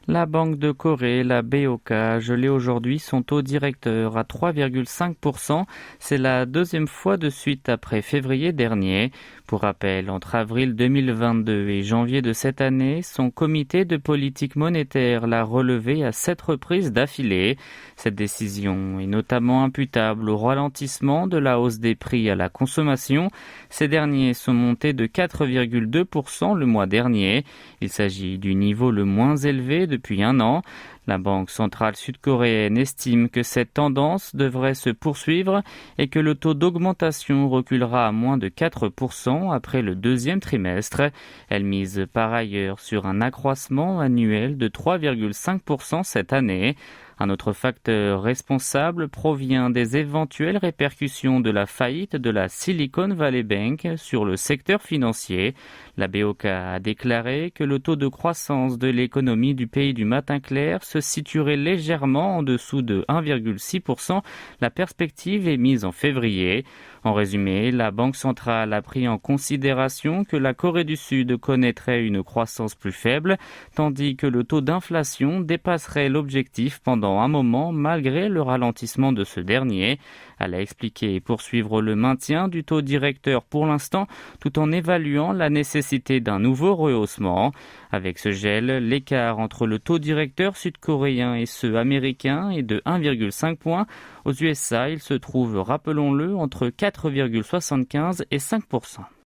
La Banque de Corée, la BOK, a gelé aujourd'hui son taux directeur à 3,5%. C'est la deuxième fois de suite après février dernier. Pour rappel, entre avril 2022 et janvier de cette année, son comité de politique monétaire l'a relevé à 7 reprises d'affilée. Cette décision est notamment imputable au ralentissement de la hausse des prix à la consommation. Ces derniers sont montés de 4,2% le mois dernier. Il s'agit du niveau le moins élevé depuis un an. La Banque centrale sud-coréenne estime que cette tendance devrait se poursuivre et que le taux d'augmentation reculera à moins de 4% après le deuxième trimestre. Elle mise par ailleurs sur un accroissement annuel de 3,5% cette année. Un autre facteur responsable provient des éventuelles répercussions de la faillite de la Silicon Valley Bank sur le secteur financier. La BOK a déclaré que le taux de croissance de l'économie du pays du matin clair se situerait légèrement en dessous de 1,6%. La perspective est mise en février. En résumé, la Banque centrale a pris en considération que la Corée du Sud connaîtrait une croissance plus faible, tandis que le taux d'inflation dépasserait l'objectif pendant un moment malgré le ralentissement de ce dernier. Elle a expliqué poursuivre le maintien du taux directeur pour l'instant, tout en évaluant la nécessité d'un nouveau rehaussement. Avec ce gel, l'écart entre le taux directeur sud-coréen et ceux américains est de 1,5 points. Aux USA, il se trouve, rappelons-le, entre 4,75 et 5%.